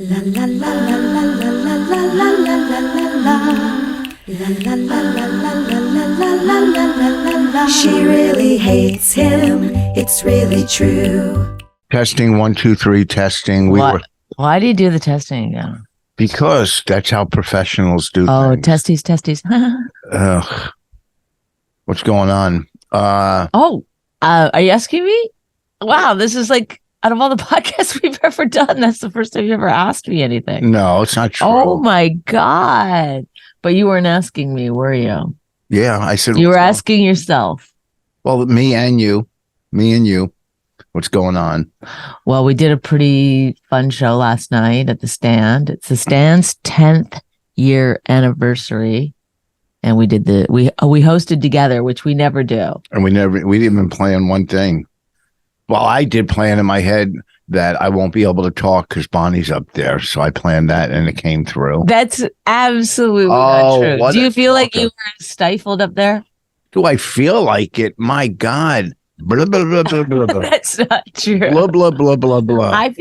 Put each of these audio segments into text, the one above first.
La la la la la la la la la la la la. La la la la la la la la la la la. She really hates him. It's really true. Testing 1, 2, 3. Testing. Why do you do the testing again? Because that's how professionals do. Oh, things. testes. Ugh. What's going on? Are you asking me? Wow, this is like out of all the podcasts we've ever done, that's the first time you ever asked me anything. No, it's not true. Oh my God. But you weren't asking me, were you? Yeah, I said you were asking yourself. Well, me and you. What's going on? Well, we did a pretty fun show last night at the Stand. It's the Stand's 10th year anniversary. And we did we hosted together, which we never do. And we didn't even plan one thing. Well, I did plan in my head that I won't be able to talk because Bonnie's up there. So I planned that and it came through. That's absolutely not true. Do you feel like you were stifled up there? Do I feel like it? My God. Blah, blah, blah, blah, blah, blah. That's not true. Blah, blah, blah, blah, blah. I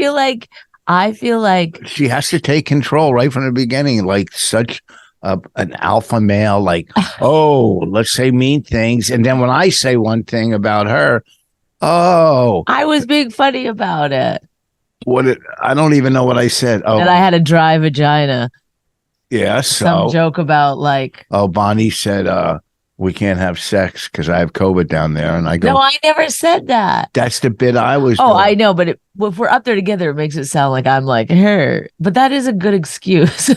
feel like she has to take control right from the beginning, like such an alpha male, like, oh, let's say mean things. And then when I say one thing about her, I was being funny about it. I don't even know what I said. Oh, that I had a dry vagina. Yeah. Some joke about like, Bonnie said, we can't have sex because I have COVID down there. And I go, no, I never said that. That's the bit I was doing. I know. But if we're up there together, it makes it sound like I'm like her. But that is a good excuse.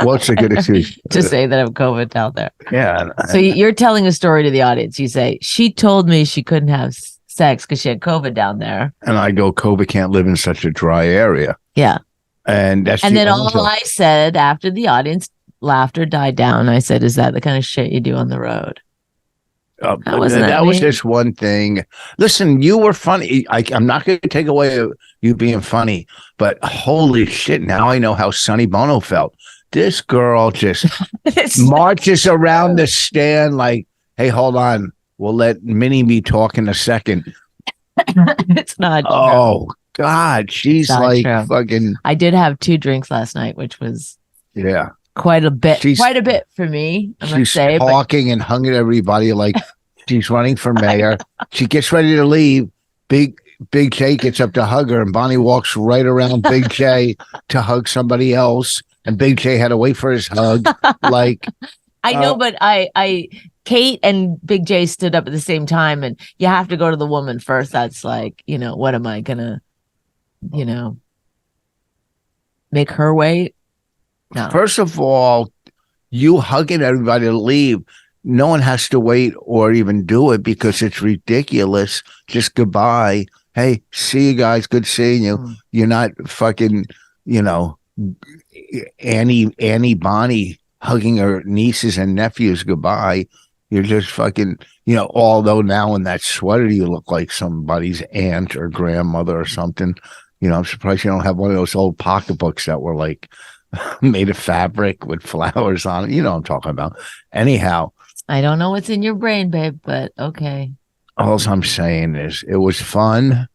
What's a good excuse? To say that I have COVID down there. Yeah. So you're telling a story to the audience. You say, she told me she couldn't have sex because she had COVID down there. And I go, COVID can't live in such a dry area. Yeah. And then all I said after the audience laughter died down, I said, is that the kind of shit you do on the road? That was just one thing. Listen, you were funny. I'm not going to take away you being funny, but holy shit, now I know how Sonny Bono felt. This girl just marches around the Stand like, hey, hold on. We'll let Minnie be talk in a second. It's not true. Oh, God. She's like true. Fucking. I did have 2 drinks last night, which was quite a bit for me. She's talking and hugging everybody like she's running for mayor. She gets ready to leave. Big J gets up to hug her, and Bonnie walks right around Big J to hug somebody else. And Big J had to wait for his hug. Like I know, but Kate and Big J stood up at the same time, and you have to go to the woman first. That's like, what am I gonna, make her wait? No. First of all, you hugging everybody to leave. No one has to wait or even do it because it's ridiculous. Just goodbye. Hey, see you guys. Good seeing you. You're not fucking, Annie Bonnie hugging her nieces and nephews goodbye. You're just fucking, although now in that sweater you look like somebody's aunt or grandmother or something. I'm surprised you don't have one of those old pocketbooks that were like made of fabric with flowers on it. You know what I'm talking about. Anyhow. I don't know what's in your brain, babe, but okay. All I'm saying is it was fun.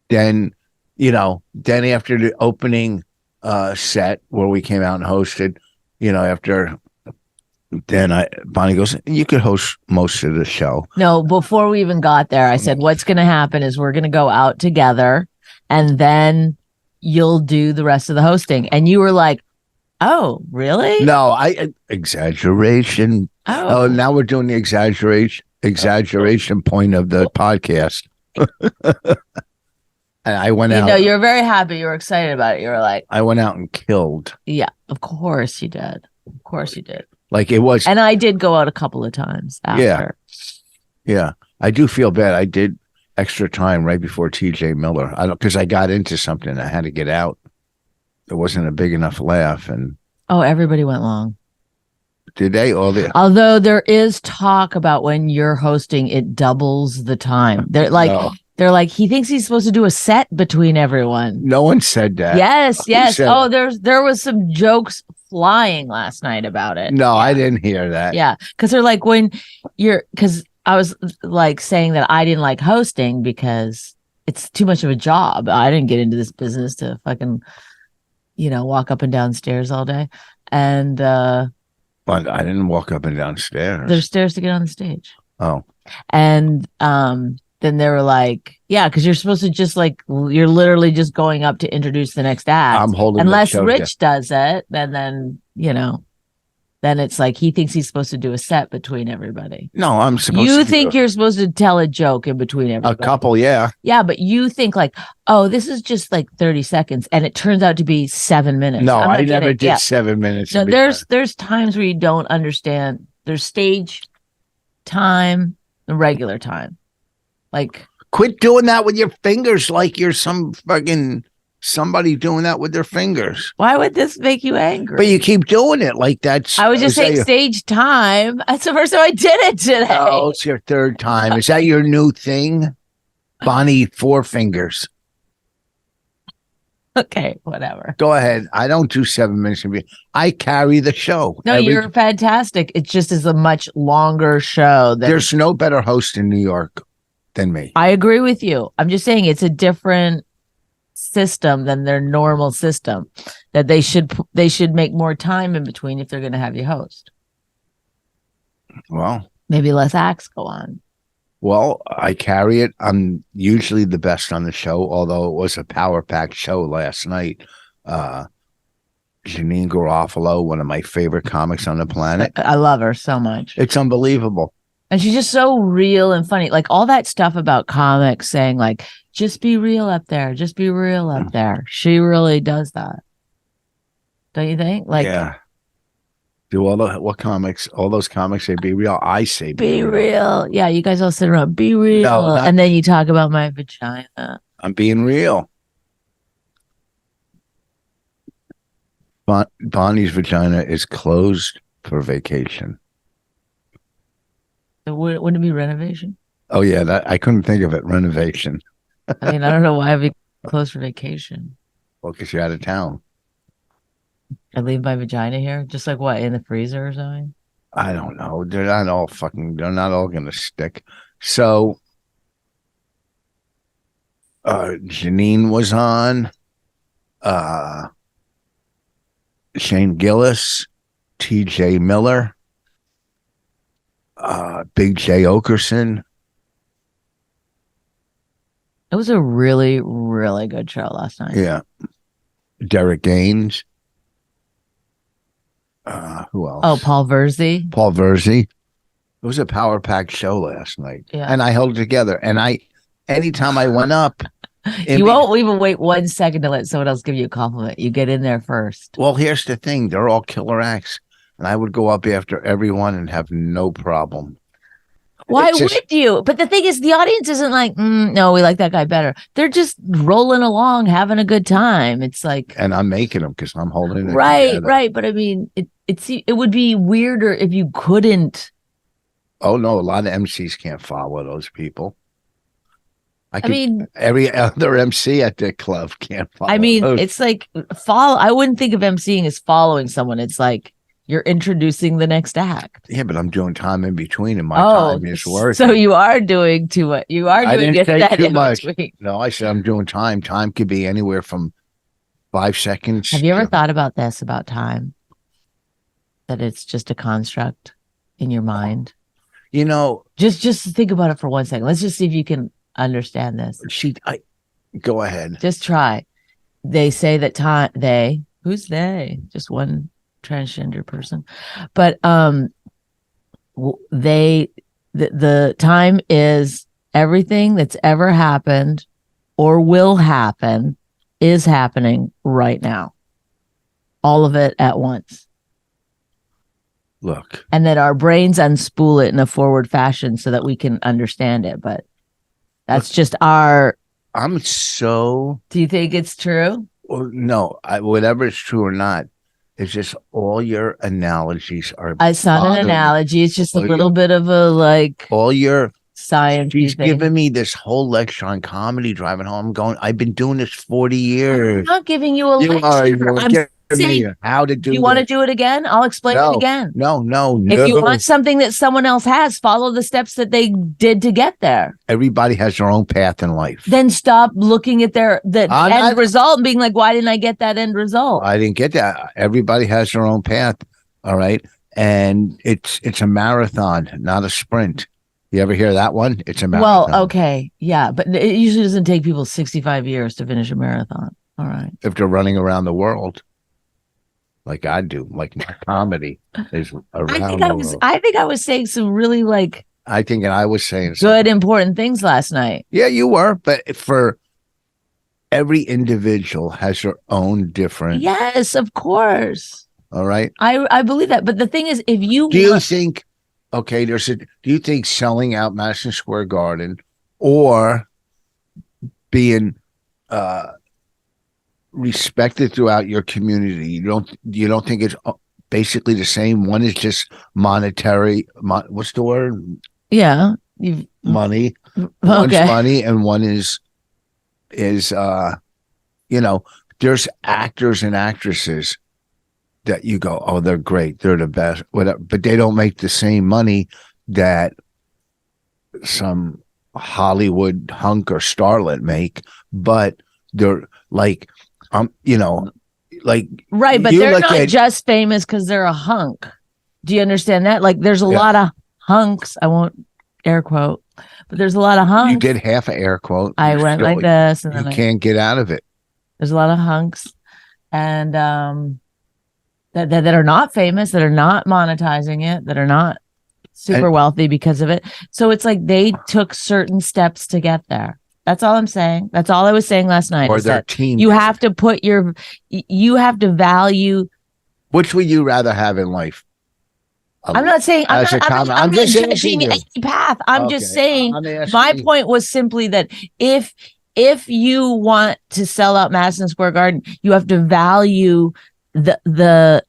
Then, then after the opening set where we came out and hosted, Bonnie goes, you could host most of the show. No, before we even got there, I said, what's going to happen is we're going to go out together and then you'll do the rest of the hosting. And you were like, oh, really? No, exaggeration. Oh, now we're doing the exaggeration point of the podcast. And I went out. You're very happy. You were excited about it. You were like, I went out and killed. Yeah, of course you did. Of course you did. Like it was. And I did go out a couple of times after. Yeah. I do feel bad. I did extra time right before TJ Miller. Because I got into something. I had to get out. It wasn't a big enough laugh. And everybody went long. Did they? Although there is talk about when you're hosting, it doubles the time. They're like, he thinks he's supposed to do a set between everyone. No one said that. Yes. There was some jokes flying last night about it. No, I didn't hear that. Yeah, because they're like because I was like saying that I didn't like hosting because it's too much of a job. I didn't get into this business to fucking walk up and down stairs all day. And But I didn't walk up and down stairs. there's stairs to get on the stage. Oh, And then they were like, yeah, because you're supposed to just you're literally just going up to introduce the next act. I'm holding Unless the show Rich does it, then then it's like he thinks he's supposed to do a set between everybody. No, I'm supposed You to. think you're supposed to tell a joke in between a everybody. couple, yeah. Yeah, but you think oh, this is just 30 seconds, and it turns out to be 7 minutes. No, I'm not I never kidding. did Yeah. 7 minutes. No, there's times where you don't understand. There's stage time and regular time. Quit doing that with your fingers like you're some fucking somebody doing that with their fingers. Why would this make you angry? But you keep doing it like that's. I was just saying stage time. That's the first time I did it today. Oh, it's your third time. Is that your new thing? Bonnie, 4 fingers. Okay, whatever. Go ahead. I don't do 7 minutes. I carry the show. No, you're fantastic. It just is a much longer show. There's no better host in New York than me. I agree with you. I'm just saying it's a different system than their normal system. That they should make more time in between if they're going to have you host. Well, maybe less acts go on. Well, I carry it. I'm usually the best on the show, although it was a power-packed show last night. Janine Garofalo, one of my favorite comics on the planet. I love her so much. It's unbelievable. And she's just so real and funny. All that stuff about comics saying just be real up there. Just be real up there. She really does that. Don't you think? Yeah. Do all those comics say be real? I say be real. Yeah, you guys all sit around, be real. No, and then you talk about my vagina. I'm being real. Bonnie's vagina is closed for vacation. Wouldn't it be renovation? Oh, yeah. I couldn't think of it. Renovation. I mean, I don't know why I'd be closed for vacation. Well, because you're out of town. I leave my vagina here? Just what, in the freezer or something? I don't know. They're not all going to stick. So, Janine was on, Shane Gillis, TJ Miller, Big J Okerson. It was a really, really good show last night. Yeah. Derek Gaines. Who else? Oh, Paul Verzi. It was a power-packed show last night. Yeah. And I held it together. And anytime I went up. You won't even wait 1 second to let someone else give you a compliment. You get in there first. Well, here's the thing. They're all killer acts. And I would go up after everyone and have no problem. Why would you? But the thing is, the audience isn't no, we like that guy better. They're just rolling along, having a good time. It's and I'm making them because I'm holding it right, together. right. But I mean, it would be weirder if you couldn't. Oh no, a lot of MCs can't follow those people. I mean, every other MC at the club can't follow. I mean, those. it's follow. I wouldn't think of MCing as following someone. It's you're introducing the next act. Yeah, but I'm doing time in between, and my time is worth. So you are doing too much. You are doing I didn't say too much. Between. No, I said I'm doing time. Time could be anywhere from 5 seconds. Have you ever thought about this, about time? That it's just a construct in your mind? Just think about it for 1 second. Let's just see if you can understand this. Go ahead. Just try. They say that time, who's they? Just one transgender person. But the time is everything that's ever happened or will happen is happening right now. All of it at once. Look. And that our brains unspool it in a forward fashion so that we can understand it. But that's just our. I'm so. Do you think it's true? Well, no, whatever is true or not, it's just all your analogies are. It's not an analogy. It's just a little bit of a all your science. She's giving me this whole lecture on comedy driving home. I've been doing this 40 years. I'm not giving you a lecture. See, how to do you want to this. do it again? I'll explain it again. No. If you want something that someone else has, follow the steps that they did to get there. Everybody has their own path in life. Then stop looking at the end result and being like, why didn't I get that end result? I didn't get that. Everybody has their own path. All right. And it's a marathon, not a sprint. You ever hear that one? It's a marathon. Well, okay. Yeah. But it usually doesn't take people 65 years to finish a marathon. All right. If they're running around the world. Like I do, like my comedy is around the world. I think I was saying some really I was saying good, important things last night. Yeah, you were. But for every individual has their own different. Yes, of course. All right. I believe that. But the thing is, if you do you think, okay, do you think selling out Madison Square Garden or being respected throughout your community, you don't think it's basically the same? One is just monetary, what's the word? Yeah, money. Okay. One's money, and one is there's actors and actresses that you go, oh, they're great, they're the best, whatever, but they don't make the same money that some Hollywood hunk or starlet make, but they're like, right, but they're not just famous because they're a hunk. Do you understand that? Like, there's a lot of hunks. I won't air quote, but there's a lot of hunks. You did half an air quote. I went like this, and you then can't get out of it. There's a lot of hunks, and that are not famous, that are not monetizing it, that are not super wealthy because of it. So it's like they took certain steps to get there. That's all I'm saying. That's all I was saying last night. Or their team. You have to you have to value. Which would you rather have in life? I'm not saying I'm just judging any path. I'm just saying my point was simply that if you want to sell out Madison Square Garden, you have to value the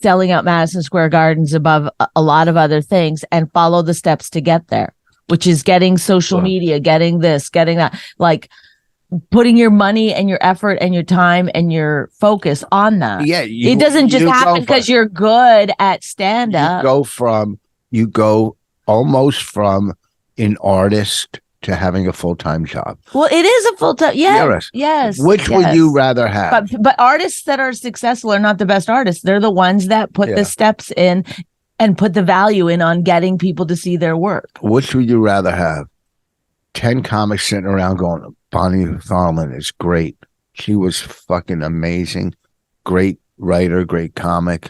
selling out Madison Square Gardens above a lot of other things and follow the steps to get there, which is getting social media, getting this, getting that, like putting your money and your effort and your time and your focus on that. Yeah. It doesn't just happen because you're good at stand up. You go almost from an artist to having a full-time job. Well, it is a full-time. Yes. Which would you rather have? But artists that are successful are not the best artists. They're the ones that put the steps in and put the value in on getting people to see their work. Which would you rather have? 10 comics sitting around going, Bonnie McFarlane is great. She was fucking amazing. Great writer, great comic.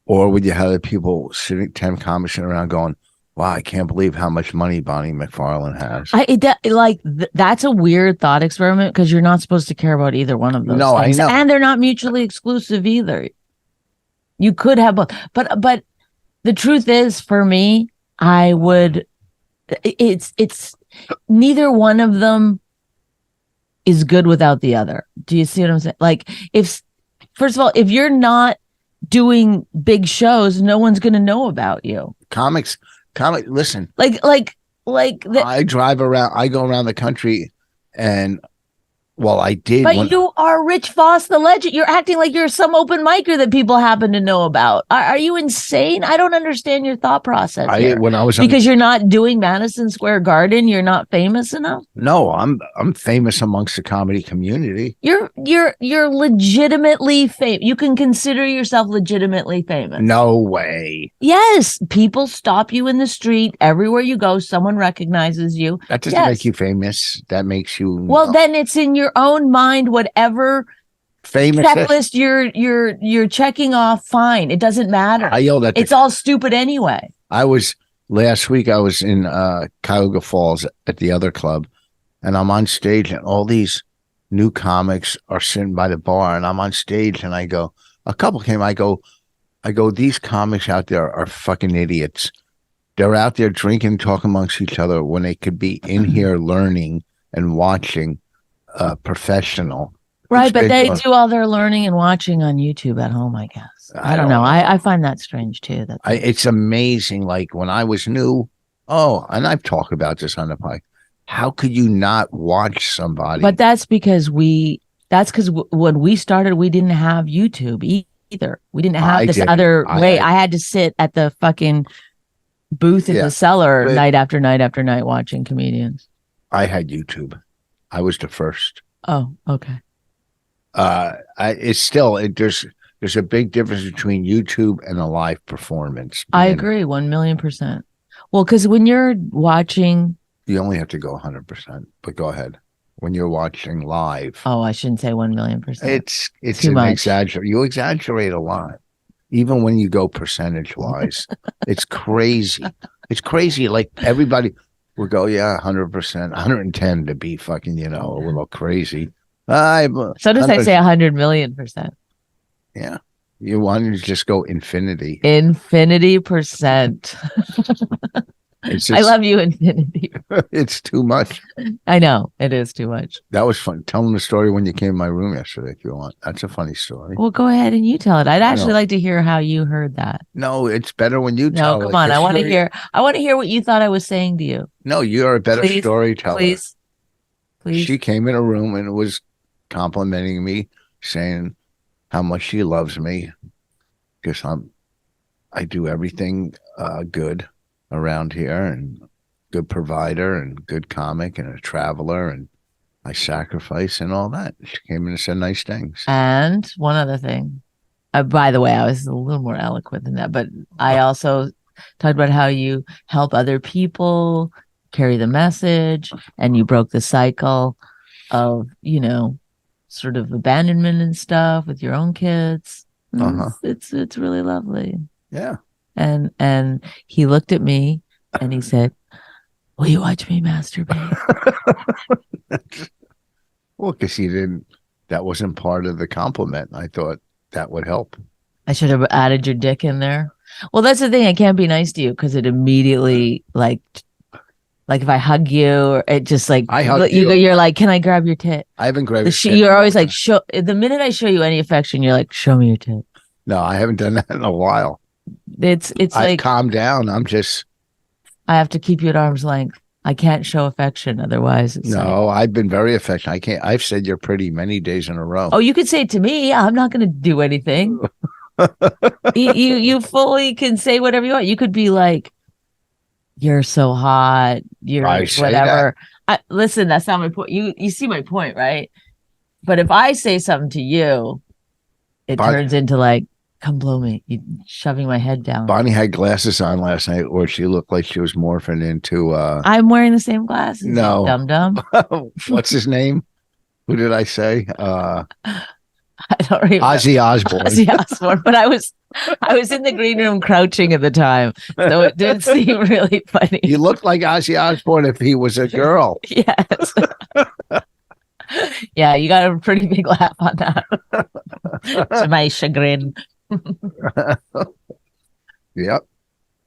Or would you have the people 10 comics sitting around going, wow, I can't believe how much money Bonnie McFarlane has. That's a weird thought experiment because you're not supposed to care about either one of those things. I know. And they're not mutually exclusive either. You could have both. But the truth is, for me, it's neither one of them is good without the other. Do you see what I'm saying? Like, first of all, if you're not doing big shows, no one's going to know about you. Listen. I drive around. I go around the country, and I did. But you are Rich Vos, the legend. You're acting like you're some open micer that people happen to know about. Are you insane? I don't understand your thought process. Because you're not doing Madison Square Garden, you're not famous enough. No, I'm famous amongst the comedy community. You're legitimately famous. You can consider yourself legitimately famous. No way. Yes, people stop you in the street everywhere you go. Someone recognizes you. That doesn't make you famous. That makes you. Well, then it's in your own mind, whatever famous checklist you're checking off, fine. It doesn't matter. I yelled at it's all stupid anyway. Last week I was in Cuyahoga Falls at the other club, and I'm on stage, and all these new comics are sitting by the bar, and I'm on stage, and I go, a couple came, I go, these comics out there are fucking idiots. They're out there drinking, talking amongst each other when they could be in here learning and watching professional. Right, but they do all their learning and watching on YouTube at home, I guess. I don't know. I find that strange too. It's amazing. Like when I was new, and I've talked about this on the podcast. How could you not watch somebody? But that's because we That's because when we started, we didn't have YouTube either. We didn't have I this didn't. other I way. had- I had to sit at the fucking booth in Yeah, the cellar but- night after night after night watching comedians. I had YouTube. I was the first. Oh, okay. It's still there's a big difference between YouTube and a live performance. I And agree, 1,000,000%. Well, because when you're watching, You only have to go 100%, but go ahead. When you're watching live, oh, I shouldn't say 1,000,000%. it's too an much. You exaggerate a lot, even when you go percentage wise. It's crazy. It's crazy. Like everybody will go, yeah, 100%, 110 to be fucking, a little crazy. Sometimes I say 100,000,000%. Yeah. You want to just go infinity. Infinity%. It's I just, love you, infinity. it's too much. I know it is too much. That was fun. Tell them the story when you came to my room yesterday, if you want. That's a funny story. Well, go ahead and you tell it. I'd I actually know. like to hear how you heard that. No, it's better when you No, tell come it. on. The I want to story- hear. I want to hear what you thought I was saying to you. No, you're a better Please, storyteller. Please. She came in a room and was complimenting me, saying how much she loves me because I do everything good around here, and good provider and good comic and a traveler, and I sacrifice and all that. She came in and said nice things. And one other thing. By the way, I was a little more eloquent than that, but I also talked about how you help other people carry the message, and you broke the cycle of, sort of abandonment and stuff with your own kids. It's really lovely. Yeah. And he looked at me and he said, "Will you watch me masturbate?" Well, because that wasn't part of the compliment. I thought that would help. I should have added your dick in there. Well, that's the thing. I can't be nice to you because it immediately like if I hug you, or it just like I hug you. You're like, "Can I grab your tit?" I haven't grabbed it. You're always like, "Show." The minute I show you any affection, you're like, "Show me your tit." No, I haven't done that in a while. It's I like calm down. I'm just I have to keep you at arm's length. I can't show affection otherwise. It's no. I've been very affectionate. I can't. I've said you're pretty many days in a row. Oh, you could say it to me. I'm not going to do anything. you fully can say whatever you want. You could be like, "You're so hot. You're I say whatever." Listen, that's not my point. You see my point, right? But if I say something to you, it turns into like, "Come blow me." You shoving my head down. Bonnie had glasses on last night, or she looked like she was morphing into. I'm wearing the same glasses. No. Dum dum. What's his name? Who did I say? I don't remember. Ozzy Osbourne. Ozzy Osbourne. But I was in the green room crouching at the time, so it did seem really funny. You looked like Ozzy Osbourne if he was a girl. Yes. Yeah, you got a pretty big laugh on that. To my chagrin. Yep.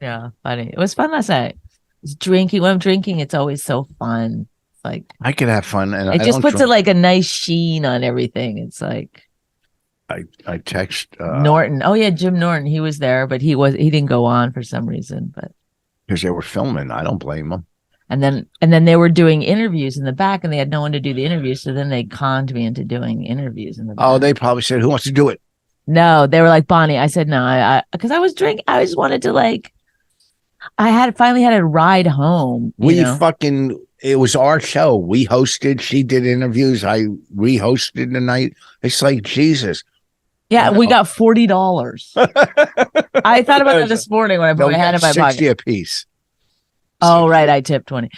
Yeah, funny. It was fun last night. It's drinking. When I'm drinking, it's always so fun. It's like I could have fun, and it I just don't puts drink. like a nice sheen on everything. It's like I text Norton. Oh yeah, Jim Norton. He was there, but he didn't go on for some reason. But because they were filming. I don't blame them. and then they were doing interviews in the back, and they had no one to do the interviews. So then they conned me into doing interviews in the back. Oh, they probably said, "Who wants to do it?" No, they were like, "Bonnie." I said no. I because I was drinking. I just wanted to like. I finally had a ride home. It was our show. We hosted. She did interviews. I re-hosted the night. It's like Jesus. Yeah, we got $40. I thought about that this morning when I put my hand in my 60 pocket. a piece. Oh, right. I tipped 20.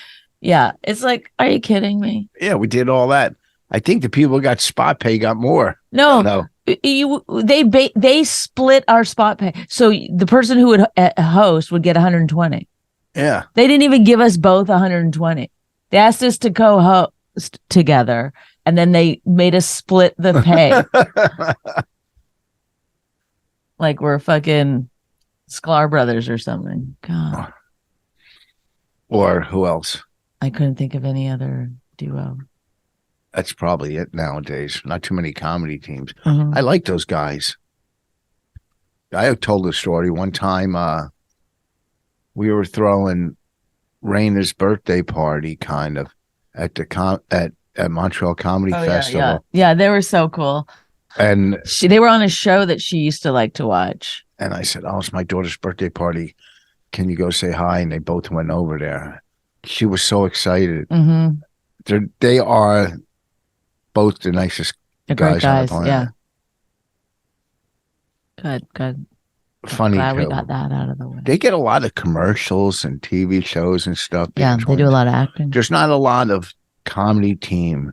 Yeah. It's like, are you kidding me? Yeah, we did all that. I think the people who got spot pay got more. No. They split our spot pay. So the person who would host would get 120. Yeah. They didn't even give us both 120. They asked us to co-host together, and then they made us split the pay. Like we're fucking Sklar brothers or something. God. Or who else? I couldn't think of any other duo. That's probably it nowadays. Not too many comedy teams. Mhm. I like those guys. I told a story one time. We were throwing Raina's birthday party, kind of at at Montreal Comedy Oh Festival. yeah. They were so cool. And They were on a show that she used to like to watch. and I said, "Oh, it's my daughter's birthday party. Can you go say hi?" And they both went over there. She was so excited. They are both the nicest They're great guys on the guys. planet. Yeah. Good. Funny Glad we too. got that out of the way. They get a lot of commercials and TV shows and stuff. Yeah, they do a lot of acting. There's not a lot of comedy team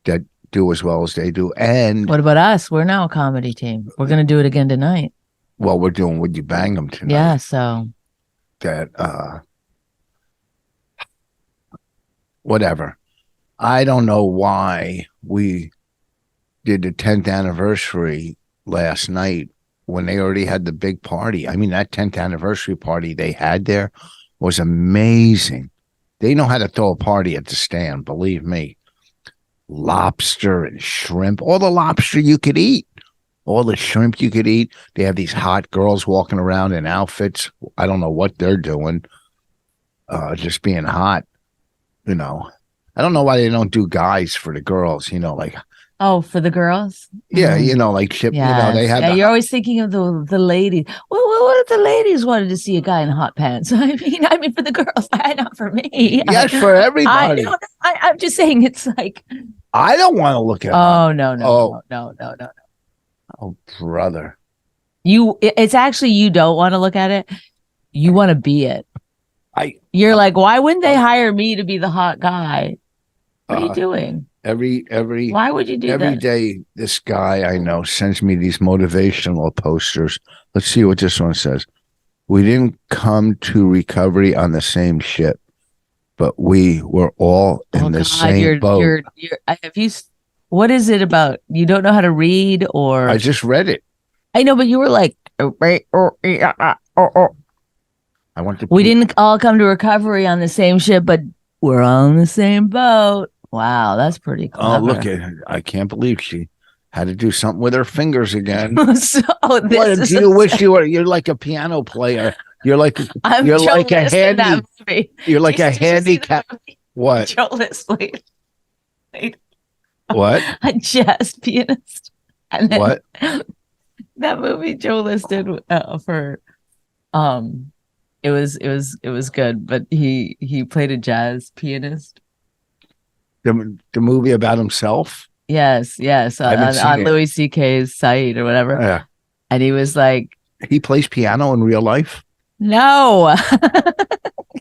that do as well as they do. And what about us? We're now a comedy team. We're going to do it again tonight. Well, we're doing Would You Bang 'Em tonight. Yeah, so that whatever. I don't know why we did the 10th anniversary last night when they already had the big party. I mean, that 10th anniversary party they had there was amazing. They know how to throw a party at the stand, believe me. Lobster and shrimp, all the lobster you could eat, all the shrimp you could eat. They have these hot girls walking around in outfits. I don't know what they're doing, just being hot, you know. I don't know why they don't do guys for the girls, you know, like. Oh, for the girls? Yeah, you know, like Chip, yes. you know, they have. Yeah, you're always thinking of the ladies. Well, what if the ladies wanted to see a guy in hot pants? I mean, for the girls, not for me. Yes, for everybody. I'm just saying, it's like. I don't want to look at. Oh no! Oh, brother. It's actually you don't want to look at it. You want to be it. You're like, why wouldn't they hire me to be the hot guy? What are you doing? Why would you do that? Every day, this guy I know sends me these motivational posters. Let's see what this one says. We didn't come to recovery on the same ship, but we were all in the same boat. What is it about? You don't know how to read, or I just read it. I know, but you were like, I want to. We didn't all come to recovery on the same ship, but we're all in the same boat. Wow, that's pretty cool. Oh, look at her. I can't believe she had to do something with her fingers again. What do you wish you were? You're like a piano player. You're like a handicap. What? Joe List played what? A jazz pianist. And then what? That movie Joe List did for it was good, but he played a jazz pianist. The movie about himself? Yes. On Louis C.K.'s site or whatever. Yeah. And he was like, he plays piano in real life? No.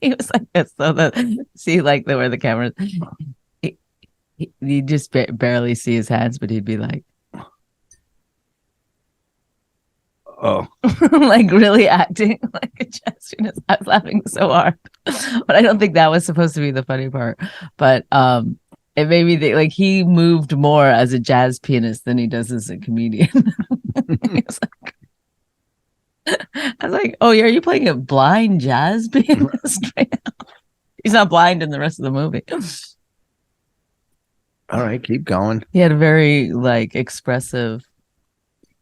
He was like this. So see, like where the cameras. He just barely see his hands, but he'd be like, oh, like really acting like a jazz pianist. I was laughing so hard, but I don't think that was supposed to be the funny part. But it made me think like he moved more as a jazz pianist than he does as a comedian. I was like, oh, yeah, are you playing a blind jazz pianist right now? He's not blind in the rest of the movie. All right, keep going. He had a very like expressive.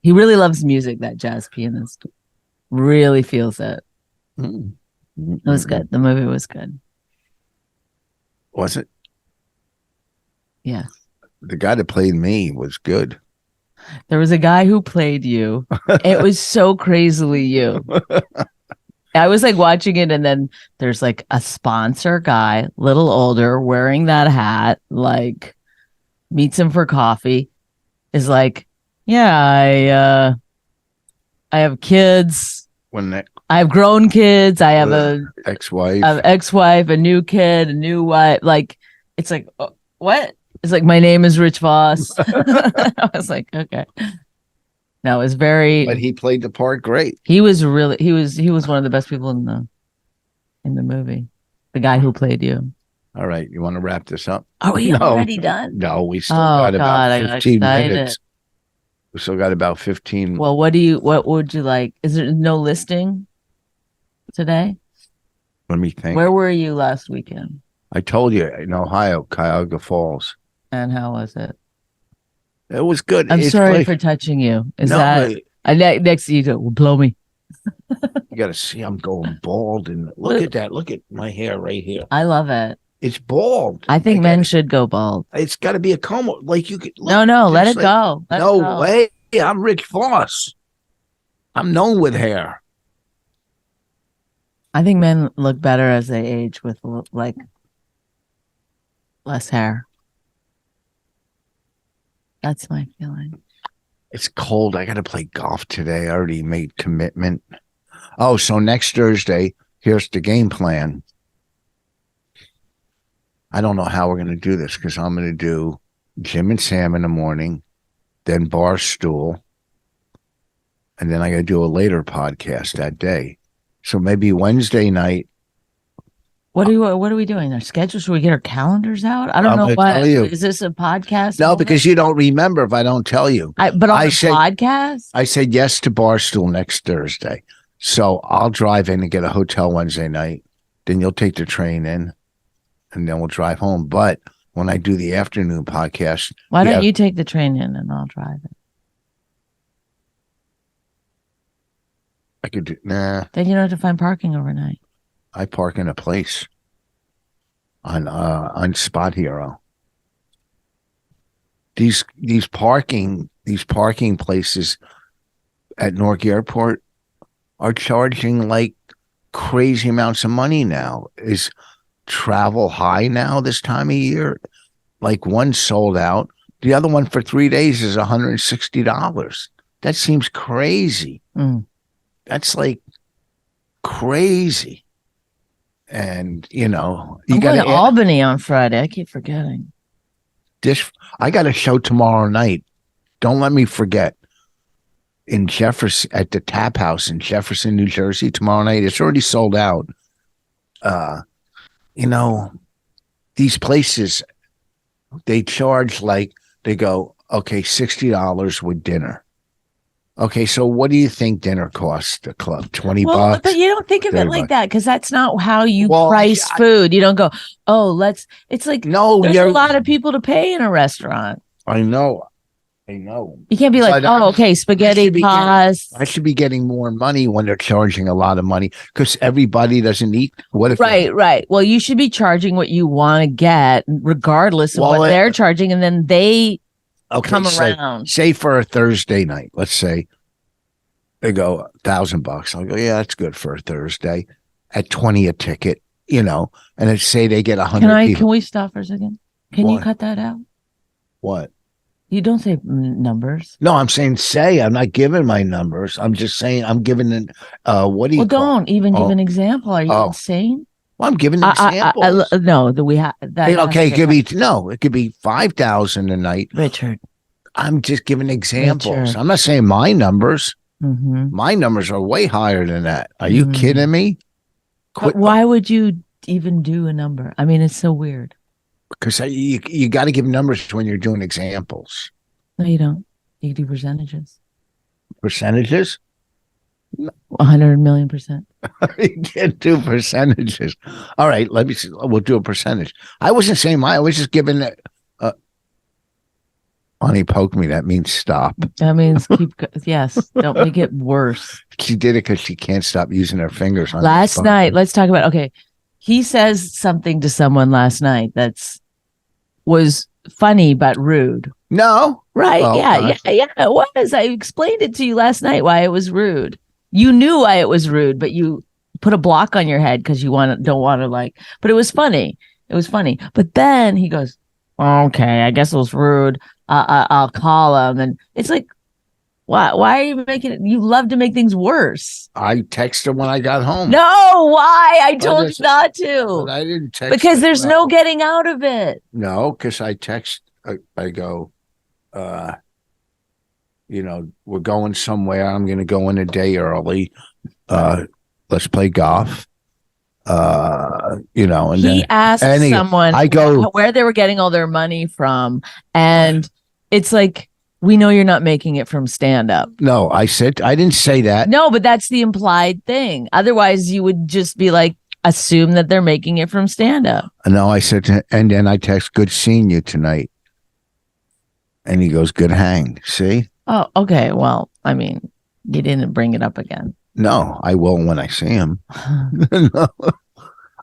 He really loves music. That jazz pianist really feels it. It was good. The movie was good. Was it? Yeah. The guy that played me was good. There was a guy who played you. It was so crazily you. I was like watching it, and then there's like a sponsor guy, little older, wearing that hat, like meets him for coffee, is like, yeah, I have kids. I have grown kids. I have a ex-wife, a new kid, a new wife. Like, it's like, what? It's like, my name is Rich Vos. I was like, okay. No, it was very. But he played the part great. He was one of the best people in the movie. The guy who played you. All right, you want to wrap this up? Are we already done? No, we still got about 15 minutes. We still got about 15. Well, what would you like? Is there no listing today? Let me think. Where were you last weekend? I told you, in Ohio, Cuyahoga Falls. And how was it? It was good. I'm sorry for touching you. Next to you go, well, blow me. You got to see I'm going bald. And look at that. Look at my hair right here. I love it. It's bald. I think men should go bald. It's got to be a comb. Like you could. No, let it go. Let it no go. way. I'm Rich Vos. I'm known with hair. I think men look better as they age with like less hair. That's my feeling. It's cold. I got to play golf today. I already made commitment. Oh, so next Thursday, here's the game plan. I don't know how we're going to do this because I'm going to do Jim and Sam in the morning, then Barstool, and then I got to do a later podcast that day. So maybe Wednesday night. What are we doing? Our schedules? Should we get our calendars out? I don't know what. Is this a podcast? No, because you don't remember if I don't tell you. But on the podcast? I said yes to Barstool next Thursday. So I'll drive in and get a hotel Wednesday night. Then you'll take the train in. And then we'll drive home. But when I do the afternoon podcast, why don't you take the train in and I'll drive it? I could do. Nah. Then you don't have to find parking overnight. I park in a place on Spot Hero. These parking places at Newark Airport are charging like crazy amounts of money now. Is travel high now this time of year? Like one sold out. The other one for 3 days is $160. That seems crazy. That's like crazy. And you got to Albany on Friday. I keep forgetting. I got a show tomorrow night. Don't let me forget. In Jefferson, at the Tap House in Jefferson, New Jersey, tomorrow night. It's already sold out. These places, they charge they go, okay, $60 with dinner. Okay, so what do you think dinner costs the club? $20? But you don't think of it like that because that's not how you price food. You don't go, it's like, no, there's a lot of people to pay in a restaurant. I know. You can't be like, okay, spaghetti pasta. I should be getting more money when they're charging a lot of money because everybody doesn't eat. What if right. Well, you should be charging what you want to get, regardless of what they're charging, and then they come around. Say for a Thursday night, let's say they go $1,000. I'll go, yeah, that's good for a Thursday at 20 a ticket, and then say they get 100 people. Can we stop for a second? Can you cut that out? What? You don't say numbers. No, I'm saying I'm not giving my numbers. I'm just saying I'm giving an what do you call? Don't even give an example. Are you insane? Well, I'm giving examples. No, that we have that. Okay, it could be 5,000 a night. Richard. I'm just giving examples. Richard. I'm not saying my numbers. Mm-hmm. My numbers are way higher than that. Are you kidding me? But why would you even do a number? I mean, it's so weird. Because you got to give numbers when you're doing examples. No, you don't. You do percentages. Percentages? 100 million %. You can't do percentages. All right, let me see. We'll do a percentage. I wasn't saying mine. I was just giving it. Honey, poke me. That means stop. That means yes. Don't make it worse. She did it because she can't stop using her fingers. Last night, let's talk about. Okay, he says something to someone last night was funny but rude. No. Right. Well, yeah, it was. I explained it to you last night why it was rude. You knew why it was rude, but you put a block on your head because you don't want to but it was funny. It was funny. But then he goes, okay, I guess it was rude. I'll call him. And it's like, why are you making it? You love to make things worse. I texted when I got home. No, why? I told you not to. I didn't text. Because there's no getting out of it. No, because I text, I go, we're going somewhere. I'm going to go in a day early. Let's play golf. And he asked someone where they were getting all their money from. And it's like, we know you're not making it from stand-up. No, I didn't say that. No, but that's the implied thing. Otherwise, you would just be like, assume that they're making it from stand-up. No, I said, and then I text, good seeing you tonight. And he goes, good hang. See? Oh, okay. Well, I mean, you didn't bring it up again. No, I will when I see him. No.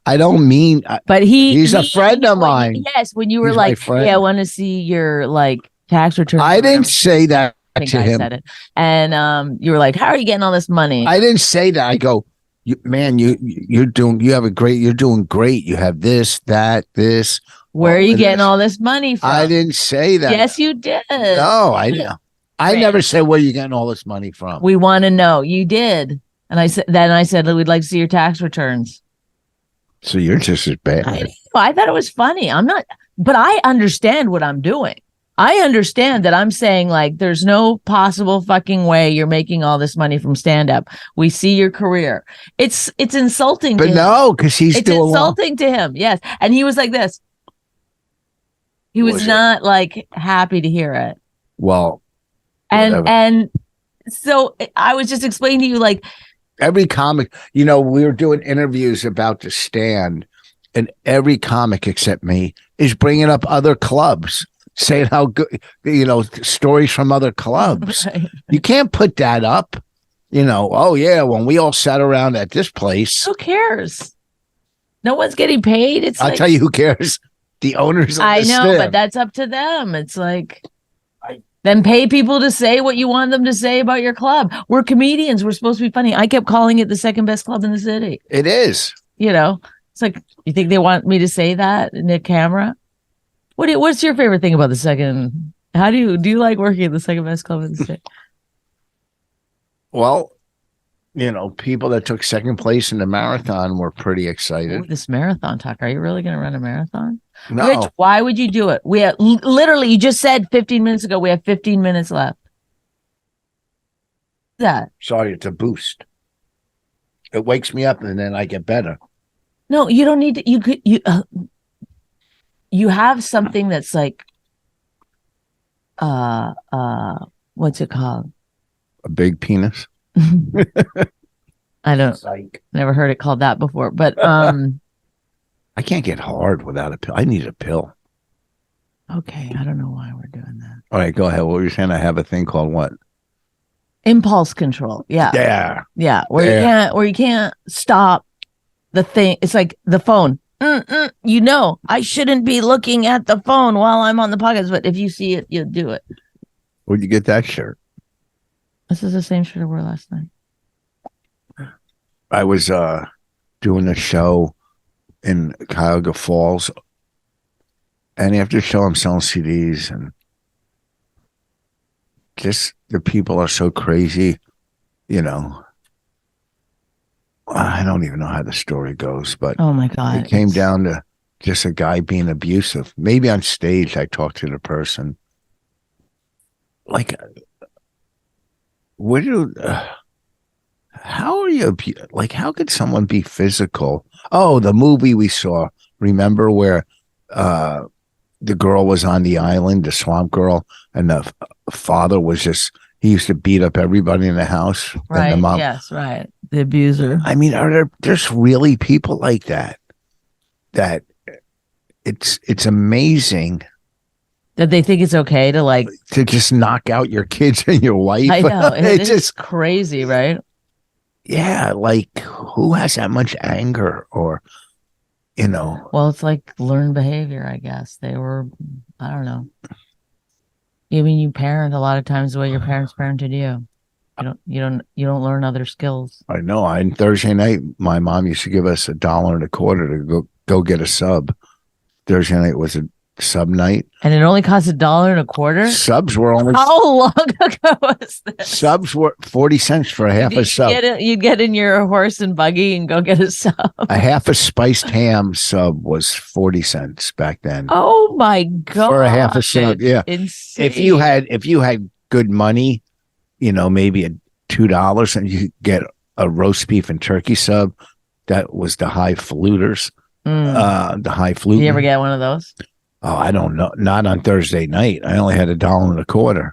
I don't mean. But He's a friend of when mine. yes, when you were He's my like, friend. yeah, I want to see your like tax return. I didn't say that I think to I him. said it, and you were like, "How are you getting all this money?" I didn't say that. I go, you're doing great. You have this, that, this. Where are you getting this. all this money from? I didn't say that. Yes, you did. No, I didn't. I never said where you getting all this money from. We want to know. You did, and I said we'd like to see your tax returns. So you're just as bad. I thought it was funny. I'm not, but I understand what I'm doing. I understand that I'm saying like there's no possible fucking way you're making all this money from stand up. We see your career. It's insulting But to no, because he's it's still insulting to him. Yes. And he was like this. He was not like happy to hear it. Well, and so I was just explaining to you like every comic, we were doing interviews about the stand, and every comic except me is bringing up other clubs, saying how good, stories from other clubs. Right. You can't put that up, oh yeah, when we all sat around at this place. Who cares? No one's getting paid. I'll tell you who cares. The owners of I the know, stand. but that's up to them. It's like then pay people to say what you want them to say about your club. We're comedians. We're supposed to be funny. I kept calling it the second best club in the city. It is. It's like, you think they want me to say that in the camera? What's your favorite thing about the second? How do you like working at the second best club in the city? Well, people that took second place in the marathon were pretty excited. Ooh, this marathon talk. Are you really going to run a marathon? No. Rich, why would you do it? We have literally, you just said 15 minutes ago, we have 15 minutes left. That. Sorry, it's a boost. It wakes me up and then I get better. No, you don't need to. You have something that's like, what's it called? A big penis. I don't. Psych. Never heard it called that before, but I can't get hard without a pill. I need a pill. Okay, I don't know why we're doing that. All right, go ahead. What were you saying? I have a thing called what? Impulse control. Yeah. Yeah. Where you can't stop the thing. It's like the phone. I shouldn't be looking at the phone while I'm on the podcast, but if you see it, you'll do it. Where'd you get that shirt? This is the same shirt I wore last night. I was doing a show in Cuyahoga Falls, and after the show, I'm selling CDs, and just the people are so crazy, I don't even know how the story goes, but oh my God, it came down to just a guy being abusive. Maybe on stage, I talked to the person. Like, how are you, like, how could someone be physical? Oh, the movie we saw, remember where the girl was on the island, the swamp girl, and the father was he used to beat up everybody in the house. Right. And the mom, yes. Right. The abuser. I mean, there's really people like that it's amazing that they think it's okay to just knock out your kids and your wife. I know. It's just crazy, right? Yeah. Like, who has that much anger or, Well, it's like learned behavior, I guess. I don't know. I mean, you parent a lot of times the way your parents parented you. You don't learn other skills. I know. On Thursday night, my mom used to give us $1.25 to go get a sub. Thursday night was a sub night, and it only cost $1.25. Subs were only how long ago was this? Subs were 40 cents for a half a sub. You'd get in your horse and buggy and go get a sub. A half a spiced ham sub was 40 cents back then. Oh my God! For a half a sub, yeah. Insane. If you had good money, maybe $2, and you get a roast beef and turkey sub. That was the high fluters. The high flute. Did you ever get one of those? Oh, I don't know. Not on Thursday night. I only had $1.25.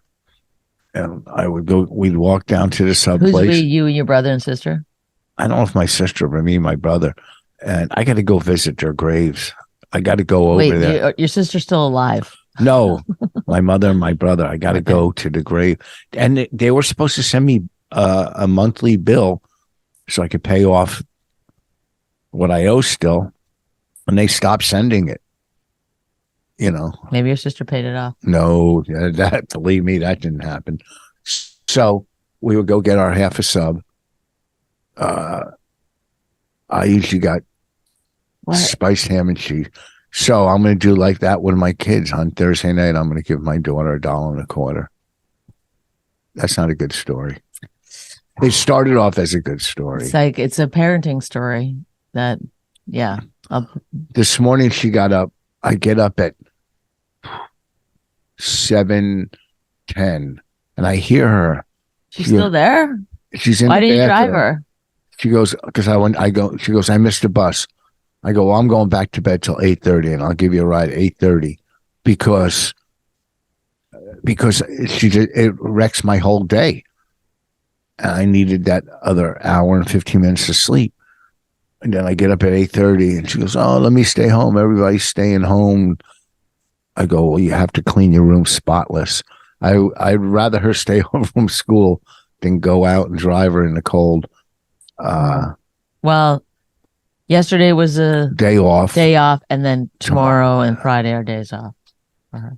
And we'd walk down to the sub place. Who's you and your brother and sister? I don't know if my sister, but me and my brother. And I got to go visit their graves. I got to go over there. Your sister's still alive? No, my mother and my brother. I got to go to the grave. And they were supposed to send me a monthly bill so I could pay off what I owe still. and they stopped sending it. Maybe your sister paid it off. No, that believe me, that didn't happen. So we would go get our half a sub. I usually got spiced ham and cheese. So I'm going to do like that with my kids on Thursday night. I'm going to give my daughter $1.25. That's not a good story. It started off as a good story. It's a parenting story that, yeah. This morning she got up. I get up at 7:10 and I hear her. She's still there? She's in Why the didn't you drive bathroom. her? She goes, she goes, I missed the bus. I go, well, I'm going back to bed till 8:30 and I'll give you a ride at 8:30 because it wrecks my whole day. And I needed that other hour and 15 minutes of sleep. And then I get up at 8:30 and she goes, oh, let me stay home. Everybody's staying home. I go, well, you have to clean your room spotless. I'd rather her stay home from school than go out and drive her in the cold. Well, yesterday was a day off, and then tomorrow and Friday are days off for her.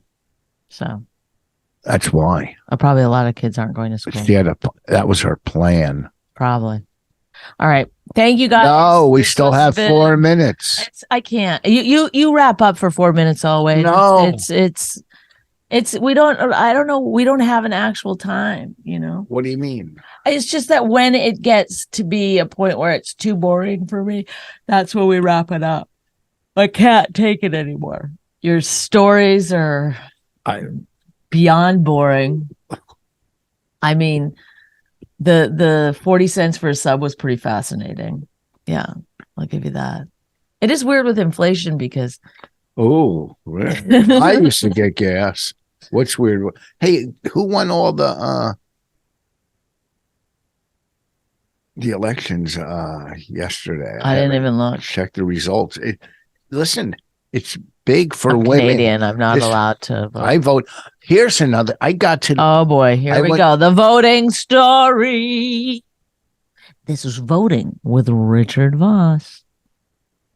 So that's why. Probably a lot of kids aren't going to school. That was her plan. Probably. All right. Thank you, guys. No, we still have 4 minutes. I can't. You wrap up for 4 minutes always. No. We don't. I don't know. We don't have an actual time. What do you mean? It's just that when it gets to be a point where it's too boring for me, that's when we wrap it up. I can't take it anymore. Your stories are beyond boring. I mean, the 40 cents for a sub was pretty fascinating. Yeah, I'll give you that. It is weird with inflation because. Oh, really? I used to get gas. What's weird? Hey, who won all the elections yesterday? I didn't even look. Check the results. Listen, it's big for I'm women. Canadian. I'm not allowed to vote. I vote. Here's another. I got to. Oh boy, here we go. The voting story. This is voting with Richard Vos.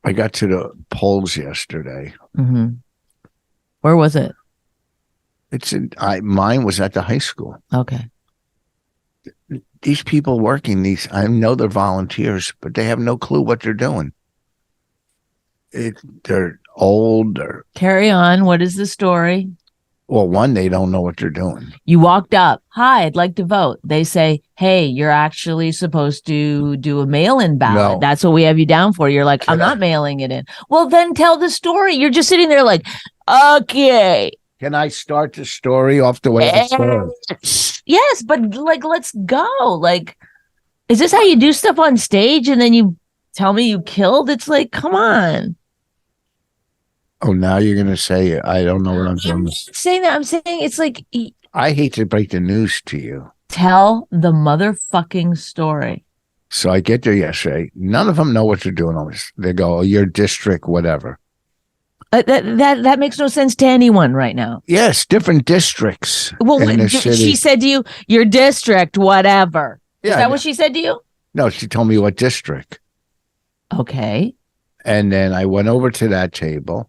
I got to the polls yesterday. Mm-hmm. Where was it? Mine was at the high school. Okay. These people working I know they're volunteers, but they have no clue what they're doing. They're old. Carry on. What is the story? Well, one, they don't know what they're doing. You walked up. Hi, I'd like to vote. They say, hey, you're actually supposed to do a mail-in ballot. No. That's what we have you down for. You're like, I'm not mailing it in. Well, then tell the story. You're just sitting there like, okay. Can I start the story off the way it starts? Yes, but let's go. Is this how you do stuff on stage and then you tell me you killed? It's like, come on. Oh, now you're going to say I don't know what I'm doing. I'm not saying that. I'm saying it's like. I hate to break the news to you. Tell the motherfucking story. So I get there yesterday. None of them know what they're doing. They go, oh, your district, whatever. That makes no sense to anyone right now. Yes, different districts. Well, she said to you, your district, whatever. Yeah, is that what she said to you? No, she told me what district. Okay. And then I went over to that table.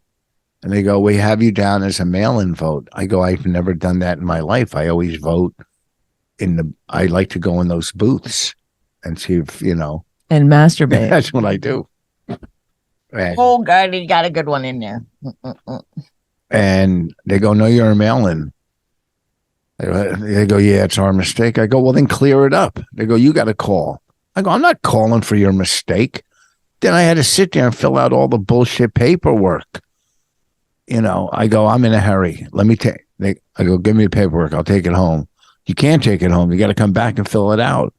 And they go, we have you down as a mail-in vote. I go, I've never done that in my life. I always vote I like to go in those booths and see if, And masturbate. That's what I do. And, oh, God, you got a good one in there. And they go, no, you're a mail-in. They go, yeah, it's our mistake. I go, well, then clear it up. They go, you got to call. I go, I'm not calling for your mistake. Then I had to sit there and fill out all the bullshit paperwork. I go, I'm in a hurry. Let me I go, give me the paperwork. I'll take it home. You can't take it home. You got to come back and fill it out.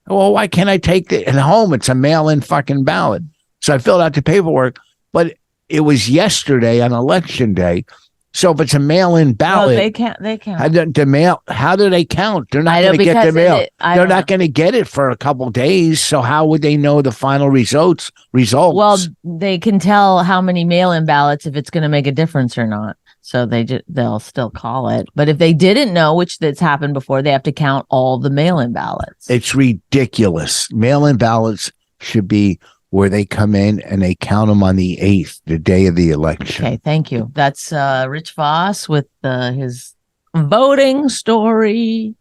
Well, why can't I take it home? It's a mail-in fucking ballot. So I filled out the paperwork, but it was yesterday on election day. So if it's a mail-in ballot, they can't. How do they count? They're not going to get the mail. They're not going to get it for a couple days. So how would they know the final results? Well, they can tell how many mail-in ballots if it's going to make a difference or not. So they'll still call it. But if they didn't know, which that's happened before, they have to count all the mail-in ballots. It's ridiculous. Mail-in ballots should be where they come in and they count them on the 8th, the day of the election. Okay, thank you. That's Rich Vos with his voting story.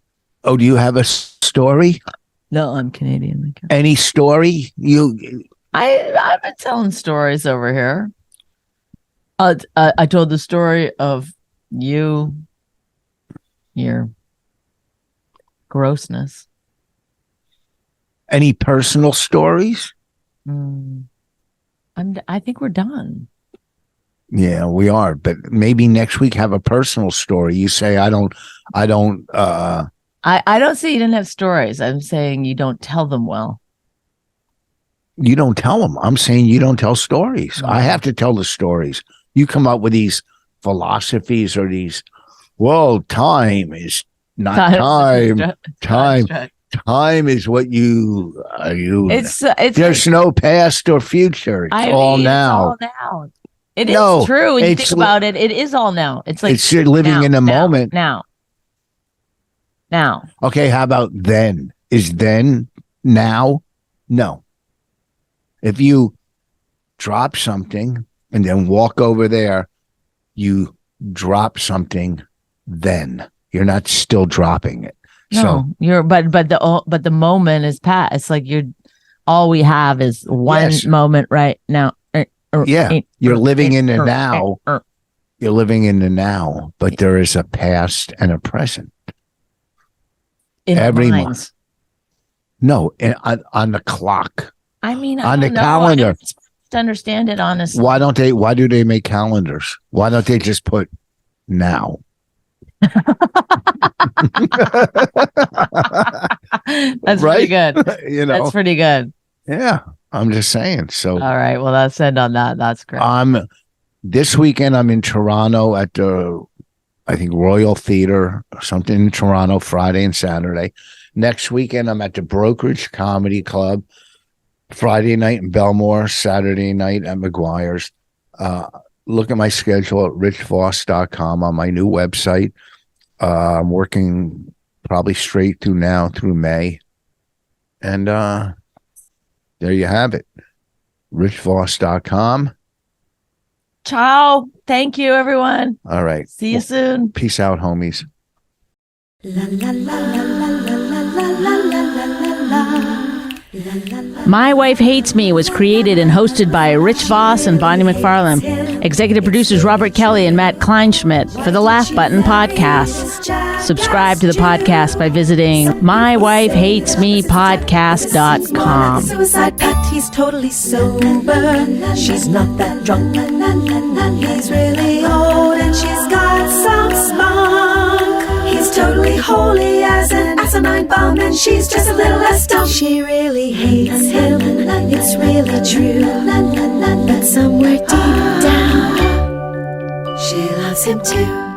Oh, do you have a story? No, I'm Canadian. Any story? I've been telling stories over here. I told the story of your grossness. Any personal stories? I think we're done. Yeah, we are. But maybe next week have a personal story. You say I don't. I don't say you didn't have stories. I'm saying you don't tell them well. You don't tell them. I'm saying you don't tell stories. I have to tell the stories. You come up with these philosophies or these, well, time is not time. Time is what you are. It's there's no past or future. It's all now. It's all now. It is true. When you think about it, it is all now. It's like it's living in the moment. Now. Okay, how about then? Is then now? No. If you drop something and then walk over there, you drop something then. You're not still dropping it. No, but the moment is past. It's like all we have is one moment right now. You're living in the now. You're living in the now, but there is a past and a present. In every month. No, on the clock. I mean, on the calendar. I don't understand it honestly. Why do they make calendars? Why don't they just put now? That's pretty good. That's pretty good. Yeah, I'm just saying. So, all right. Well, that's it on that. That's great. This weekend I'm in Toronto at the, I think, Royal Theatre or something in Toronto, Friday and Saturday. Next weekend I'm at the Brokerage Comedy Club. Friday night in Belmore, Saturday night at McGuire's. Look at my schedule at richvos.com on my new website. I'm working probably straight through May. And there you have it. richvos.com. Ciao. Thank you, everyone. All right. See you soon. Peace out, homies. La la la la la la la la la la la. My Wife Hates Me was created and hosted by Rich Vos and Bonnie McFarlane. Executive producers Robert Kelly and Matt Kleinschmidt for the Laugh Button Podcast. Subscribe to the podcast by visiting mywifehatesmepodcast.com. Suicide pact, he's totally sober. She's not that drunk. He's really old and she's got some spunk. He's totally holy as an asinine bomb, and she's just a little less dumb. She really hates him, it's really true. But somewhere deep down, she loves him too.